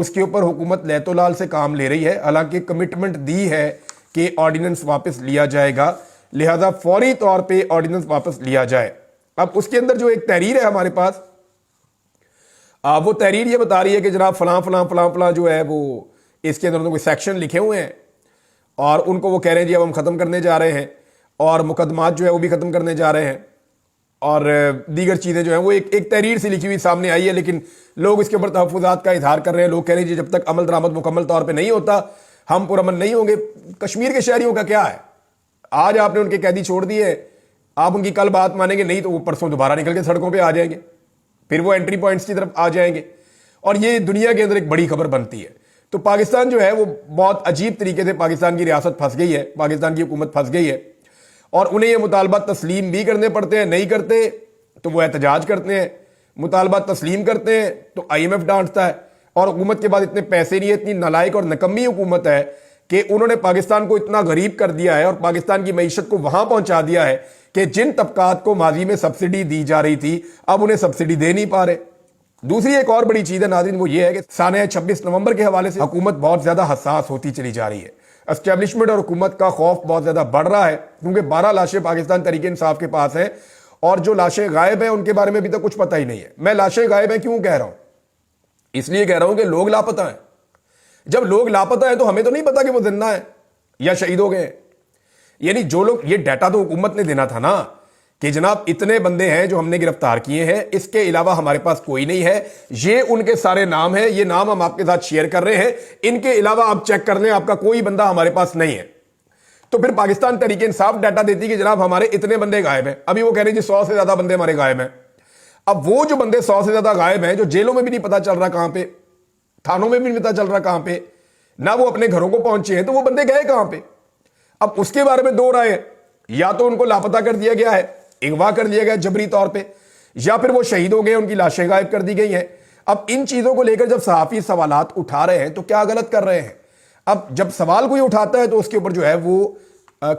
اس کے اوپر حکومت لیت و لال سے کام لے رہی ہے، حالانکہ کمٹمنٹ دی ہے کہ آرڈیننس واپس لیا جائے گا، لہذا فوری طور پہ آرڈیننس واپس لیا جائے۔ اب اس کے اندر جو ایک تحریر ہے ہمارے پاس، وہ تحریر یہ بتا رہی ہے کہ جناب فلاں فلاں فلاں فلاں جو ہے وہ اس کے اندر کوئی سیکشن لکھے ہوئے ہیں اور ان کو وہ کہہ رہے ہیں جی اب ہم ختم کرنے جا رہے ہیں، اور مقدمات جو ہے وہ بھی ختم کرنے جا رہے ہیں، اور دیگر چیزیں جو ہیں وہ ایک تحریر سے لکھی ہوئی سامنے آئی ہے، لیکن لوگ اس کے اوپر تحفظات کا اظہار کر رہے ہیں۔ لوگ کہہ رہے ہیں جی جب تک عمل درآمد مکمل طور پہ نہیں ہوتا ہم پرامن نہیں ہوں گے۔ کشمیر کے شہریوں کا کیا ہے؟ آج آپ نے ان کے قیدی چھوڑ دیے، آپ ان کی کل بات مانیں گے نہیں تو وہ پرسوں دوبارہ نکل کے سڑکوں پہ آ جائیں گے، پھر وہ انٹری پوائنٹس کی طرف آ جائیں گے، اور یہ دنیا کے اندر ایک بڑی خبر بنتی ہے۔ تو پاکستان جو ہے وہ بہت عجیب طریقے سے پاکستان کی ریاست پھنس گئی ہے، پاکستان کی حکومت پھنس گئی ہے، اور انہیں یہ مطالبات تسلیم بھی کرنے پڑتے ہیں، نہیں کرتے تو وہ احتجاج کرتے ہیں، مطالبات تسلیم کرتے ہیں تو آئی ایم ایف ڈانٹتا ہے، اور حکومت کے بعد اتنے پیسے نہیں ہے، اتنی نالائق اور نکمی حکومت ہے کہ انہوں نے پاکستان کو اتنا غریب کر دیا ہے اور پاکستان کی معیشت کو وہاں پہنچا دیا ہے کہ جن طبقات کو ماضی میں سبسڈی دی جا رہی تھی اب انہیں سبسڈی دے نہیں پا رہے۔ دوسری ایک اور بڑی چیز ہے ناظرین، وہ یہ ہے کہ سانحہ 26 نومبر کے حوالے سے حکومت بہت زیادہ حساس ہوتی چلی جا رہی ہے۔ اسٹیبلشمنٹ اور حکومت کا خوف بہت زیادہ بڑھ رہا ہے، کیونکہ 12 لاشیں پاکستان تحریک انصاف کے پاس ہیں، اور جو لاشیں غائب ہیں ان کے بارے میں ابھی تک کچھ پتہ ہی نہیں ہے۔ میں لاشیں غائب ہیں کیوں کہہ رہا ہوں؟ اس لیے کہہ رہا ہوں کہ لوگ لاپتہ ہیں۔ جب لوگ لاپتہ ہیں تو ہمیں تو نہیں پتا کہ وہ زندہ ہیں یا شہید ہو گئے ہیں۔ یعنی جو لوگ، یہ ڈیٹا تو حکومت نے دینا تھا نا کہ جناب اتنے بندے ہیں جو ہم نے گرفتار کیے ہیں، اس کے علاوہ ہمارے پاس کوئی نہیں ہے، یہ ان کے سارے نام ہیں، یہ نام ہم آپ کے ساتھ شیئر کر رہے ہیں، ان کے علاوہ آپ چیک کر لیں، آپ کا کوئی بندہ ہمارے پاس نہیں ہے۔ تو پھر پاکستان تحریک انصاف ڈیٹا دیتی کہ جناب ہمارے اتنے بندے غائب ہیں۔ ابھی وہ کہہ رہے ہیں جی 100 سے زیادہ بندے ہمارے غائب ہیں۔ اب وہ جو بندے 100 سے زیادہ غائب ہیں، جو جیلوں میں بھی نہیں پتا چل رہا کہاں پہ، تھانوں میں بھی نہیں پتا چل رہا کہاں پہ، نہ وہ اپنے گھروں کو پہنچے ہیں، تو وہ بندے گئے کہاں پہ؟ اب اس کے بارے میں دو رائے ہیں، یا تو ان کو لاپتہ کر دیا گیا ہے، اغوا کر لیا گیا جبری طور پہ، یا پھر وہ شہید ہو گئے، ان کی لاشیں غائب کر دی گئی ہیں۔ اب ان چیزوں کو لے کر جب صحافی سوالات اٹھا رہے ہیں تو کیا غلط کر رہے ہیں؟ اب جب سوال کوئی اٹھاتا ہے تو اس کے اوپر جو ہے وہ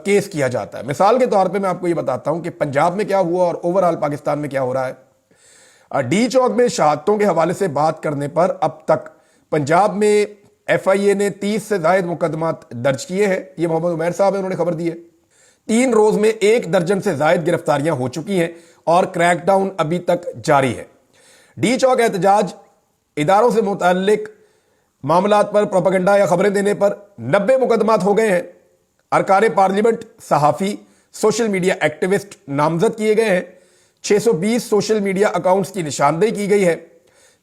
کیس کیا جاتا ہے۔ مثال کے طور پہ میں آپ کو یہ بتاتا ہوں کہ پنجاب میں کیا ہوا اور اوورآل پاکستان میں کیا ہو رہا ہے۔ ڈی چوک میں شہادتوں کے حوالے سے بات کرنے پر اب تک پنجاب میں ایف آئی اے نے 30 سے زائد مقدمات درج کیے ہیں، یہ محمد عمیر صاحب ہیں، انہوں نے خبر دی ہے۔ 3 روز میں 1 درجن سے زائد گرفتاریاں ہو چکی ہیں اور کریک ڈاؤن ابھی تک جاری ہے۔ ڈی چوک احتجاج اداروں سے متعلق معاملات پر پروپیگنڈا یا خبریں دینے پر 90 مقدمات ہو گئے ہیں۔ ارکان پارلیمنٹ، صحافی، سوشل میڈیا ایکٹیوسٹ نامزد کیے گئے ہیں۔ 620 سوشل میڈیا اکاؤنٹس کی نشاندہی کی گئی ہے۔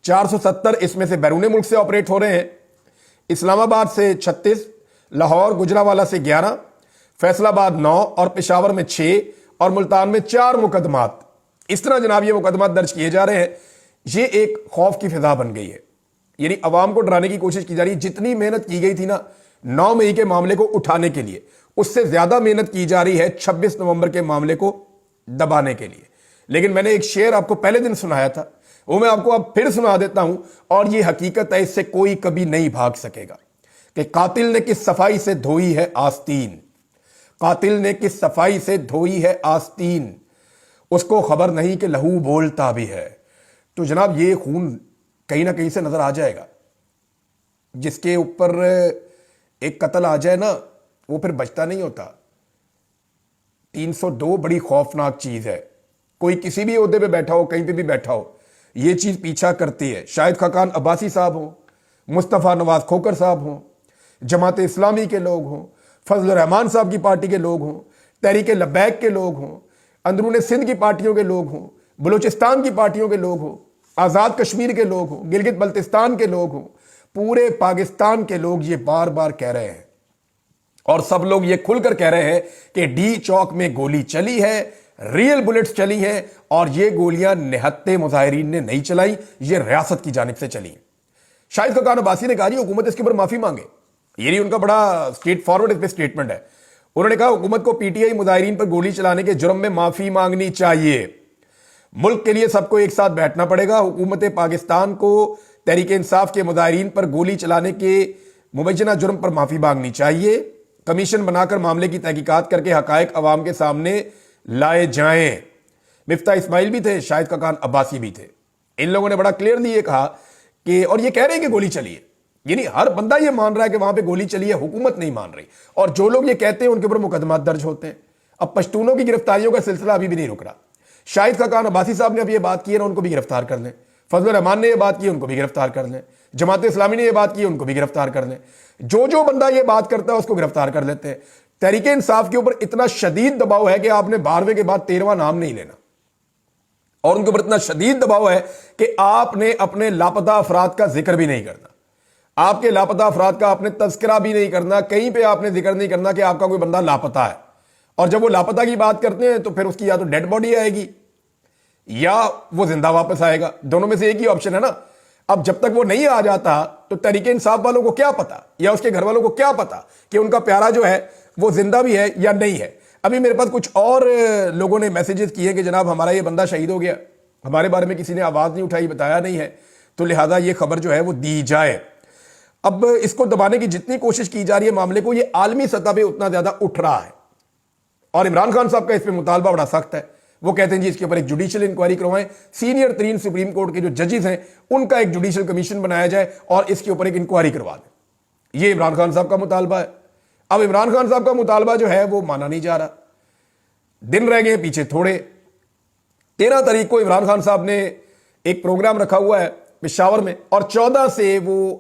470 اس میں سے بیرون ملک سے آپریٹ ہو رہے ہیں۔ اسلام آباد سے 36، لاہور گجرانوالہ سے 11، فیصل آباد 9 اور پشاور میں 6 اور ملتان میں 4 مقدمات۔ اس طرح جناب یہ مقدمات درج کیے جا رہے ہیں۔ یہ ایک خوف کی فضا بن گئی ہے، یعنی عوام کو ڈرانے کی کوشش کی جا رہی ہے۔ جتنی محنت کی گئی تھی نا 9 مئی کے معاملے کو اٹھانے کے لیے، اس سے زیادہ محنت کی جا رہی ہے 26 نومبر کے معاملے کو دبانے کے لیے۔ لیکن میں نے ایک شعر آپ کو پہلے دن سنایا تھا، وہ میں آپ کو اب پھر سنا دیتا ہوں، اور یہ حقیقت ہے، اس سے کوئی کبھی نہیں بھاگ سکے گا کہ قاتل نے کس صفائی سے دھوئی ہے آستین، قاتل نے کس صفائی سے دھوئی ہے آستین، اس کو خبر نہیں کہ لہو بولتا بھی ہے۔ تو جناب یہ خون کہیں نہ کہیں سے نظر آ جائے گا۔ جس کے اوپر ایک قتل آ جائے نا وہ پھر بچتا نہیں ہوتا۔ 302 بڑی خوفناک چیز ہے، کوئی کسی بھی عہدے پہ بیٹھا ہو، کہیں پہ بھی بیٹھا ہو، یہ چیز پیچھا کرتی ہے۔ شاہد خاقان عباسی صاحب ہوں، مصطفیٰ نواز کھوکر صاحب ہوں، جماعت اسلامی کے لوگ ہوں، فضل الرحمان صاحب کی پارٹی کے لوگ ہوں، تحریک لبیک کے لوگ ہوں، اندرون سندھ کی پارٹیوں کے لوگ ہوں، بلوچستان کی پارٹیوں کے لوگ ہوں، آزاد کشمیر کے لوگ ہوں، گلگت بلتستان کے لوگ ہوں، پورے پاکستان کے لوگ یہ بار بار کہہ رہے ہیں، اور سب لوگ یہ کھل کر کہہ رہے ہیں کہ ڈی چوک میں گولی چلی ہے، ریئل بلٹس چلی ہیں، اور یہ گولیاں نہتے مظاہرین نے نہیں چلائی، یہ ریاست کی جانب سے چلی ہیں۔ شاہد خاقان عباسی نے کہا جی حکومت اس کے اوپر معافی مانگے، یہ ان کا بڑا اسٹریٹ فارورڈ اس پہ اسٹیٹمنٹ ہے۔ انہوں نے کہا حکومت کو پی ٹی آئی مظاہرین پر گولی چلانے کے جرم میں معافی مانگنی چاہیے، ملک کے لیے سب کو ایک ساتھ بیٹھنا پڑے گا۔ حکومت پاکستان کو تحریک انصاف کے مظاہرین پر گولی چلانے کے مبینہ جرم پر معافی مانگنی چاہیے، کمیشن بنا کر معاملے کی تحقیقات کر کے حقائق عوام کے سامنے لائے جائیں۔ مفتاح اسماعیل بھی تھے، شاہد خاقان عباسی بھی تھے، ان لوگوں نے بڑا کلیئرلی یہ کہا کہ، اور یہ کہہ رہے ہیں کہ گولی چلی ہے، یعنی ہر بندہ یہ مان رہا ہے کہ وہاں پہ گولی چلی ہے, حکومت نہیں مان رہی. اور جو لوگ یہ کہتے ہیں ان کے اوپر مقدمات درج ہوتے ہیں. اب پشتونوں کی گرفتاریوں کا سلسلہ ابھی بھی نہیں رک رہا. شاہد خاقان عباسی صاحب نے اب یہ بات کی ہے نا, ان کو بھی گرفتار کر لیں. فضل الرحمان نے یہ بات کی, ان کو بھی گرفتار کر لیں. جماعت اسلامی نے یہ بات کی, ان کو بھی گرفتار کر لیں. جو بندہ یہ بات کرتا ہے اس کو گرفتار کر لیتے ہیں. تحریک انصاف کے اوپر اتنا شدید دباؤ ہے کہ آپ نے 12ویں کے بعد 13واں نام نہیں لینا, اور ان کے اوپر اتنا شدید دباؤ ہے کہ آپ نے اپنے لاپتہ افراد کا ذکر بھی نہیں کرنا. آپ کے لاپتہ افراد کا آپ نے تذکرہ بھی نہیں کرنا, کہیں پہ آپ نے ذکر نہیں کرنا کہ آپ کا کوئی بندہ لاپتہ ہے. اور جب وہ لاپتہ کی بات کرتے ہیں تو پھر اس کی یا تو ڈیڈ باڈی آئے گی یا وہ زندہ واپس آئے گا, دونوں میں سے ایک ہی آپشن ہے نا. اب جب تک وہ نہیں آ جاتا تو تحریک انصاف والوں کو کیا پتا, یا اس کے گھر والوں کو کیا پتا کہ ان کا پیارا جو ہے وہ زندہ بھی ہے یا نہیں ہے. ابھی میرے پاس کچھ اور لوگوں نے میسیجز کیے کہ جناب ہمارا یہ بندہ شہید ہو گیا, ہمارے بارے میں کسی نے آواز نہیں اٹھائی, بتایا نہیں ہے, تو لہذا یہ خبر جو ہے وہ دی جائے. اب اس کو دبانے کی جتنی کوشش کی جا رہی ہے معاملے کو, یہ عالمی سطح پہ اتنا زیادہ اٹھ رہا ہے. اور عمران خان صاحب کا اس پہ مطالبہ بڑا سخت ہے. وہ کہتے ہیں جی اس کے اوپر ایک جوڈیشل انکوائری کروائیں, سینئر ترین سپریم کورٹ کے جو ججز ہیں ان کا ایک جوڈیشل کمیشن بنایا جائے اور اس کے اوپر ایک انکوائری کروا دیں. یہ عمران خان صاحب کا مطالبہ ہے. اب عمران خان صاحب کا مطالبہ جو ہے وہ مانا نہیں جا رہا. دن رہ گئے پیچھے تھوڑے. 13 تاریخ کو عمران خان صاحب نے ایک پروگرام رکھا ہوا ہے پشاور میں, اور 14 سے وہ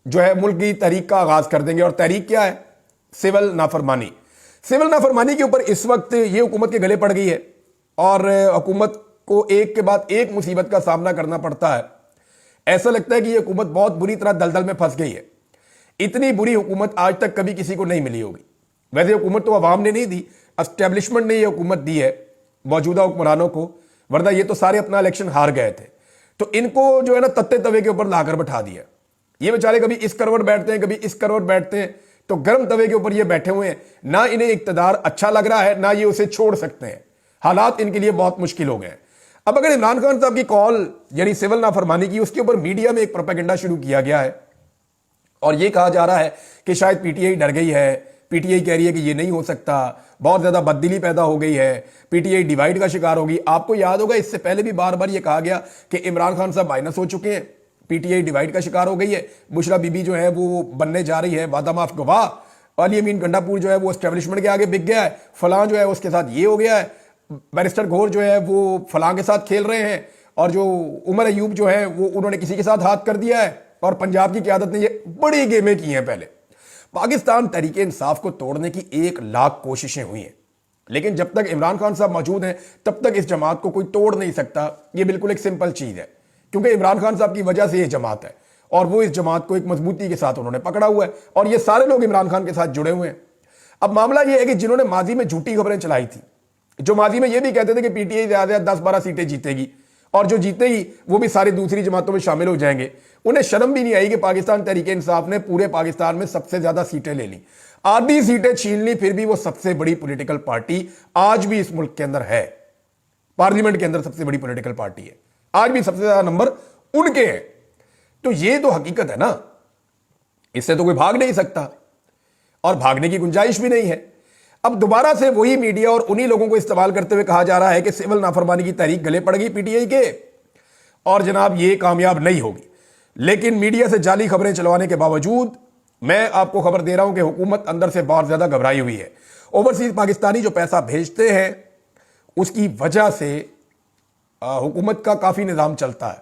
جو ہے ملک کی تحریک کا آغاز کر دیں گے. اور تحریک کیا ہے؟ سول نافرمانی. سول نافرمانی کے اوپر اس وقت یہ حکومت کے گلے پڑ گئی ہے, اور حکومت کو ایک کے بعد ایک مصیبت کا سامنا کرنا پڑتا ہے. ایسا لگتا ہے کہ یہ حکومت بہت بری طرح دلدل میں پھنس گئی ہے. اتنی بری حکومت آج تک کبھی کسی کو نہیں ملی ہوگی. ویسے حکومت تو عوام نے نہیں دی, اسٹیبلشمنٹ نے یہ حکومت دی ہے موجودہ حکمرانوں کو, ورنہ یہ تو سارے اپنا الیکشن ہار گئے تھے. تو ان کو جو ہے نا تتے توے کے اوپر لا کر بٹھا دیا. یہ بیچارے کبھی اس کروٹ بیٹھتے ہیں, کبھی اس کروٹ بیٹھتے ہیں, تو گرم توے کے اوپر یہ بیٹھے ہوئے ہیں. نہ انہیں اقتدار اچھا لگ رہا ہے, نہ یہ اسے چھوڑ سکتے ہیں. حالات ان کے لیے بہت مشکل ہو گئے ہیں. اب اگر عمران خان صاحب کی کال یعنی سول نافرمانی کی, اس کے اوپر میڈیا میں ایک پروپیگنڈا شروع کیا گیا ہے, اور یہ کہا جا رہا ہے کہ شاید پی ٹی آئی ڈر گئی ہے, پی ٹی آئی کہہ رہی ہے کہ یہ نہیں ہو سکتا, بہت زیادہ بددلی پیدا ہو گئی ہے, پی ٹی آئی ڈیوائیڈ کا شکار ہوگی. آپ کو یاد ہوگا اس سے پہلے بھی بار بار یہ کہا گیا کہ عمران خان صاحب مائنس ہو چکے ہیں, پی ٹی آئی ڈیوائیڈ کا شکار ہو گئی ہے, بشرا بی بی جو ہے وہ بننے جا رہی ہے وعدہ معاف گواہ, علی امین گنڈا پور جو ہے وہ اسٹیبلشمنٹ کے آگے بک گیا ہے, فلاں جو ہے اس کے ساتھ یہ ہو گیا ہے, بیرسٹر گھور جو ہے وہ فلاں کے ساتھ کھیل رہے ہیں, اور جو عمر ایوب جو ہے وہ انہوں نے کسی کے ساتھ ہاتھ کر دیا ہے, اور پنجاب کی قیادت نے یہ بڑی گیمیں کی ہیں. پہلے پاکستان تحریک انصاف کو توڑنے کی 1,00,000 کوششیں ہوئی ہیں, لیکن جب تک عمران خان صاحب موجود ہیں تب تک اس جماعت کو کوئی توڑ نہیں سکتا. یہ بالکل ایک سمپل چیز ہے, کیونکہ عمران خان صاحب کی وجہ سے یہ جماعت ہے, اور وہ اس جماعت کو ایک مضبوطی کے ساتھ انہوں نے پکڑا ہوا ہے, اور یہ سارے لوگ عمران خان کے ساتھ جڑے ہوئے ہیں. اب معاملہ یہ ہے کہ جنہوں نے ماضی میں جھوٹی خبریں چلائی تھی, جو ماضی میں یہ بھی کہتے تھے کہ پی ٹی آئی زیادہ 10-12 سیٹیں جیتے گی, اور جو جیتے گی وہ بھی ساری دوسری جماعتوں میں شامل ہو جائیں گے, انہیں شرم بھی نہیں آئی کہ پاکستان تحریک انصاف نے پورے پاکستان میں سب سے زیادہ سیٹیں لے لی, آدھی سیٹیں چھین لی, پھر بھی وہ سب سے بڑی پولیٹیکل پارٹی آج بھی اس ملک کے اندر ہے. پارلیمنٹ کے اندر سب سے بڑی پولیٹیکل پارٹی ہے, آج بھی سب سے زیادہ نمبر ان کے ہیں. تو یہ تو حقیقت ہے نا, اس سے تو کوئی بھاگ نہیں سکتا, اور بھاگنے کی گنجائش بھی نہیں ہے. اب دوبارہ سے وہی میڈیا اور انہی لوگوں کو استعمال کرتے ہوئے کہا جا رہا ہے کہ سول نافرمانی کی تحریک گلے پڑ گئی پی ٹی آئی کے, اور جناب یہ کامیاب نہیں ہوگی. لیکن میڈیا سے جعلی خبریں چلوانے کے باوجود میں آپ کو خبر دے رہا ہوں کہ حکومت اندر سے بہت زیادہ گھبرائی ہوئی ہے. اوورسیز پاکستانی جو پیسہ بھیجتے ہیں اس کی وجہ سے حکومت کا کافی نظام چلتا ہے,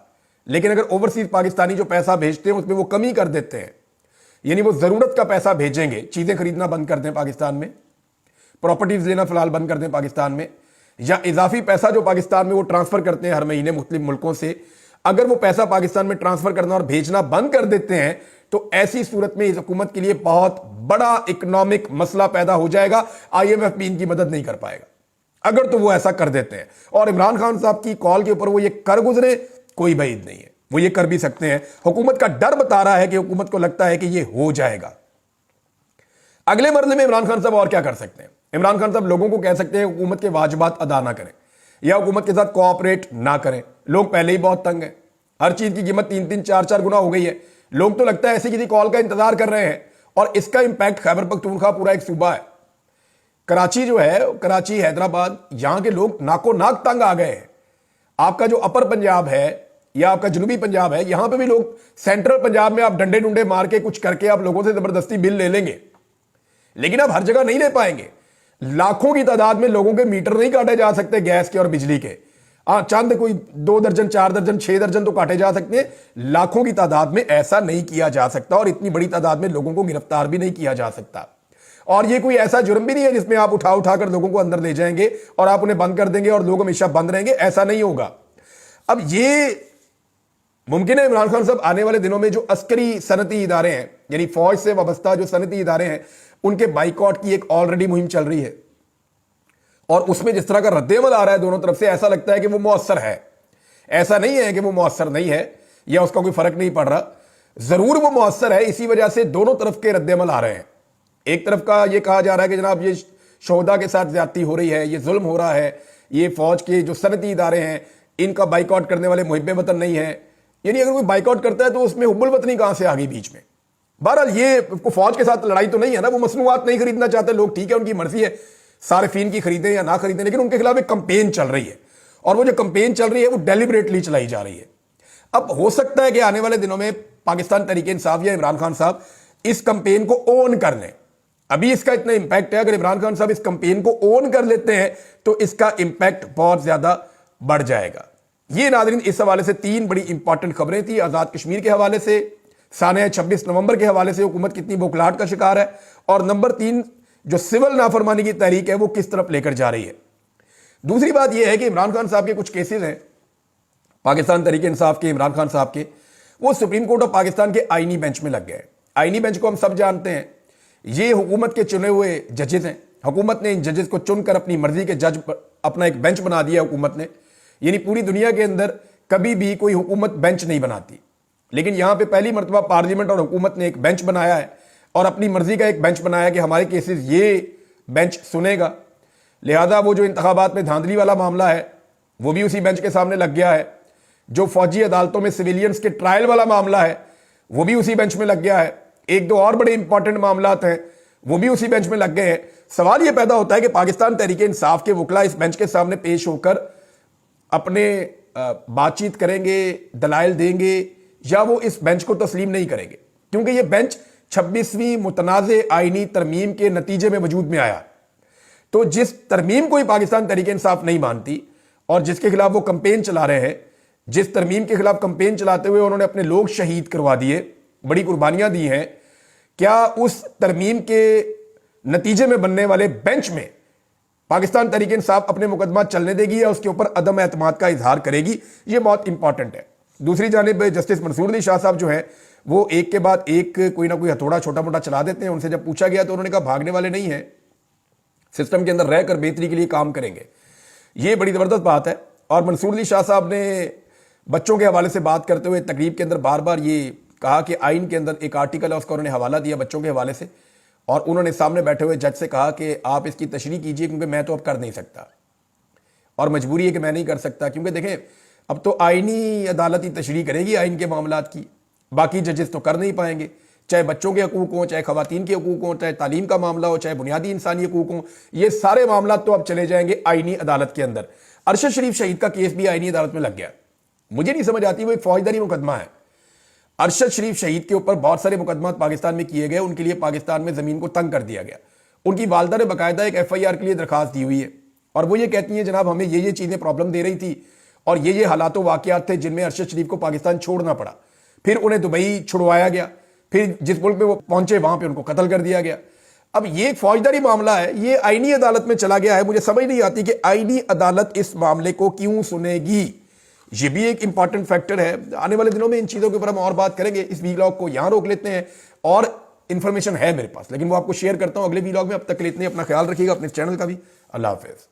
لیکن اگر اوورسیز پاکستانی جو پیسہ بھیجتے ہیں اس میں وہ کمی کر دیتے ہیں, یعنی وہ ضرورت کا پیسہ بھیجیں گے, چیزیں خریدنا بند کر دیں پاکستان میں, پراپرٹیز لینا فی الحال بند کر دیں پاکستان میں, یا اضافی پیسہ جو پاکستان میں وہ ٹرانسفر کرتے ہیں ہر مہینے مختلف ملکوں سے, اگر وہ پیسہ پاکستان میں ٹرانسفر کرنا اور بھیجنا بند کر دیتے ہیں تو ایسی صورت میں اس حکومت کے لیے بہت بڑا اکنامک مسئلہ پیدا ہو جائے گا. آئی ایم ایف بھی ان کی مدد نہیں کر پائے گا اگر تو وہ ایسا کر دیتے ہیں. اور عمران خان صاحب کی کال کے اوپر وہ یہ کر گزرے کوئی بعید نہیں ہے, وہ یہ کر بھی سکتے ہیں. حکومت کا ڈر بتا رہا ہے کہ حکومت کو لگتا ہے کہ یہ ہو جائے گا. اگلے مرحلے میں عمران خان صاحب اور کیا کر سکتے ہیں؟ عمران خان صاحب لوگوں کو کہہ سکتے ہیں حکومت کے واجبات ادا نہ کریں, یا حکومت کے ساتھ کوآپریٹ نہ کریں. لوگ پہلے ہی بہت تنگ ہیں, ہر چیز کی قیمت 3-3 4-4 گنا ہو گئی ہے. لوگ تو لگتا ہے ایسی کسی کال کا انتظار کر رہے ہیں, اور اس کا امپیکٹ خیبر پختونخوا پورا ایک صوبہ ہے. کراچی جو ہے, کراچی حیدرآباد, یہاں کے لوگ ناکو ناک تنگ آ گئے ہیں. آپ کا جو اپر پنجاب ہے یا آپ کا جنوبی پنجاب ہے, یہاں پہ بھی لوگ سینٹرل پنجاب میں آپ ڈنڈے ڈنڈے مار کے کچھ کر کے آپ لوگوں سے زبردستی بل لے لیں گے, لیکن آپ ہر جگہ نہیں لے پائیں گے. لاکھوں کی تعداد میں لوگوں کے میٹر نہیں کاٹے جا سکتے گیس کے اور بجلی کے. چند کوئی 2 درجن 4 درجن 6 درجن تو کاٹے جا سکتے ہیں, لاکھوں کی تعداد میں ایسا نہیں کیا جا سکتا, اور اتنی بڑی تعداد میں لوگوں کو گرفتار بھی نہیں کیا جا سکتا. اور یہ کوئی ایسا جرم بھی نہیں ہے جس میں آپ اٹھا کر لوگوں کو اندر لے جائیں گے اور آپ انہیں بند کر دیں گے اور لوگ ہمیشہ بند رہیں گے, ایسا نہیں ہوگا. اب یہ ممکن ہے عمران خان صاحب آنے والے دنوں میں جو عسکری صنعتی ادارے ہیں, یعنی فوج سے وابستہ جو صنعتی ادارے ہیں, ان کے بائیکاٹ کی ایک آلریڈی مہم چل رہی ہے, اور اس میں جس طرح کا رد عمل آ رہا ہے دونوں طرف سے, ایسا لگتا ہے کہ وہ مؤثر ہے. ایسا نہیں ہے کہ وہ مؤثر نہیں ہے یا اس کا کوئی فرق نہیں پڑ رہا, ضرور وہ مؤثر ہے. اسی وجہ سے دونوں طرف کے رد عمل آ رہے ہیں. ایک طرف کا یہ کہا جا رہا ہے کہ جناب یہ شہداء کے ساتھ زیادتی ہو رہی ہے, یہ ظلم ہو رہا ہے, یہ فوج کے جو صنعتی ادارے ہیں ان کا بائیکاٹ کرنے والے محب وطن نہیں ہیں. یعنی اگر کوئی بائیکاٹ کرتا ہے تو اس میں حب الوطنی کہاں سے آ گئی بیچ میں؟ بہرحال یہ فوج کے ساتھ لڑائی تو نہیں ہے نا, وہ مصنوعات نہیں خریدنا چاہتے لوگ, ٹھیک ہے ان کی مرضی ہے, صارفین کی خریدیں یا نہ خریدیں, لیکن ان کے خلاف ایک کمپین چل رہی ہے, اور وہ جو کمپین چل رہی ہے وہ ڈیلیبریٹلی چلائی جا رہی ہے. اب ہو سکتا ہے کہ آنے والے دنوں میں پاکستان تحریک انصاف یا عمران خان صاحب اس کمپین کو اون کر لیں. ابھی اس کا اتنا امپیکٹ ہے, اگر عمران خان صاحب اس کمپین کو اون کر لیتے ہیں تو اس کا امپیکٹ بہت زیادہ بڑھ جائے گا. یہ ناظرین اس حوالے سے 3 بڑی امپورٹنٹ خبریں تھیں. آزاد کشمیر کے حوالے سے, سانحہ 26 نومبر کے حوالے سے حکومت کتنی بوکھلاہٹ کا شکار ہے, اور نمبر 3 جو سول نافرمانی کی تحریک ہے وہ کس طرف لے کر جا رہی ہے. دوسری بات یہ ہے کہ عمران خان صاحب کے کچھ کیسز ہیں, پاکستان تحریک انصاف کے, عمران خان صاحب کے, وہ سپریم کورٹ آف پاکستان کے آئینی بینچ میں لگ گئے. آئینی بینچ کو ہم سب جانتے ہیں, یہ حکومت کے چنے ہوئے ججز ہیں. حکومت نے ان ججز کو چن کر اپنی مرضی کے جج اپنا ایک بینچ بنا دیا حکومت نے. یعنی پوری دنیا کے اندر کبھی بھی کوئی حکومت بینچ نہیں بناتی, لیکن یہاں پہ پہلی مرتبہ پارلیمنٹ اور حکومت نے ایک بینچ بنایا ہے, اور اپنی مرضی کا ایک بینچ بنایا کہ ہمارے کیسز یہ بینچ سنے گا. لہذا وہ جو انتخابات میں دھاندلی والا معاملہ ہے وہ بھی اسی بینچ کے سامنے لگ گیا ہے. جو فوجی عدالتوں میں سویلینز کے ٹرائل والا معاملہ ہے وہ بھی اسی بینچ میں لگ گیا ہے. 1-2 اور بڑے امپورٹنٹ معاملات ہیں وہ بھی اسی بینچ میں لگ گئے ہیں. سوال یہ پیدا ہوتا ہے کہ پاکستان تحریک انصاف کے وکلا اس بینچ کے سامنے پیش ہو کر اپنے بات چیت کریں گے, دلائل دیں گے, یا وہ اس بینچ کو تسلیم نہیں کریں گے, کیونکہ یہ بینچ 26ویں متنازع آئینی ترمیم کے نتیجے میں وجود میں آیا. تو جس ترمیم کو ہی پاکستان تحریک انصاف نہیں مانتی اور جس کے خلاف وہ کمپین چلا رہے ہیں, جس ترمیم کے خلاف کمپین چلاتے ہوئے انہوں نے اپنے لوگ شہید کروا دیے, بڑی قربانیاں دی ہیں, کیا اس ترمیم کے نتیجے میں بننے والے بینچ میں پاکستان تحریک انصاف اپنے مقدمات چلنے دے گی یا اس کے اوپر عدم اعتماد کا اظہار کرے گی؟ یہ بہت امپورٹنٹ ہے. دوسری جانب جسٹس منصور علی شاہ صاحب جو ہیں وہ ایک کے بعد ایک کوئی نہ کوئی ہتھوڑا چھوٹا موٹا چلا دیتے ہیں. ان سے جب پوچھا گیا تو انہوں نے کہا بھاگنے والے نہیں ہیں, سسٹم کے اندر رہ کر بہتری کے لیے کام کریں گے. یہ بڑی زبردست بات ہے. اور منصور علی شاہ صاحب نے بچوں کے حوالے سے بات کرتے ہوئے تقریب کے اندر بار بار یہ کہا کہ آئین کے اندر ایک آرٹیکل ہے, اس کا انہوں نے حوالہ دیا بچوں کے حوالے سے, اور انہوں نے سامنے بیٹھے ہوئے جج سے کہا کہ آپ اس کی تشریح کیجئے کیونکہ میں تو اب کر نہیں سکتا, اور مجبوری ہے کہ میں نہیں کر سکتا, کیونکہ دیکھیں اب تو آئینی عدالت ہی تشریح کرے گی آئین کے معاملات کی, باقی ججز تو کر نہیں پائیں گے. چاہے بچوں کے حقوق ہوں, چاہے خواتین کے حقوق ہوں, چاہے تعلیم کا معاملہ ہو, چاہے بنیادی انسانی حقوق ہوں, یہ سارے معاملات تو اب چلے جائیں گے آئینی عدالت کے اندر. ارشد شریف شہید کا کیس بھی آئینی عدالت میں لگ گیا. مجھے نہیں سمجھ آتی, وہ ایک فوجداری مقدمہ ہے. ارشد شریف شہید کے اوپر بہت سارے مقدمات پاکستان میں کیے گئے, ان کے لیے پاکستان میں زمین کو تنگ کر دیا گیا. ان کی والدہ نے باقاعدہ ایک FIR کے لیے درخواست دی ہوئی ہے, اور وہ یہ کہتی ہیں جناب ہمیں یہ چیزیں پرابلم دے رہی تھی, اور یہ حالات و واقعات تھے جن میں ارشد شریف کو پاکستان چھوڑنا پڑا. پھر انہیں دبئی چھڑوایا گیا, پھر جس ملک میں وہ پہنچے وہاں پہ ان کو قتل کر دیا گیا. اب یہ ایک فوجداری معاملہ ہے, یہ آئینی عدالت میں چلا گیا ہے. مجھے سمجھ نہیں آتی کہ آئینی عدالت اس معاملے کو کیوں سنے گی. یہ بھی ایک امپورٹنٹ فیکٹر ہے. آنے والے دنوں میں ان چیزوں کے اوپر ہم اور بات کریں گے. اس ویلاگ کو یہاں روک لیتے ہیں, اور انفارمیشن ہے میرے پاس لیکن وہ آپ کو شیئر کرتا ہوں اگلے ویلاگ میں. اب تک کے لیے اتنے, اپنا خیال رکھیے گا, اپنے چینل کا بھی. اللہ حافظ.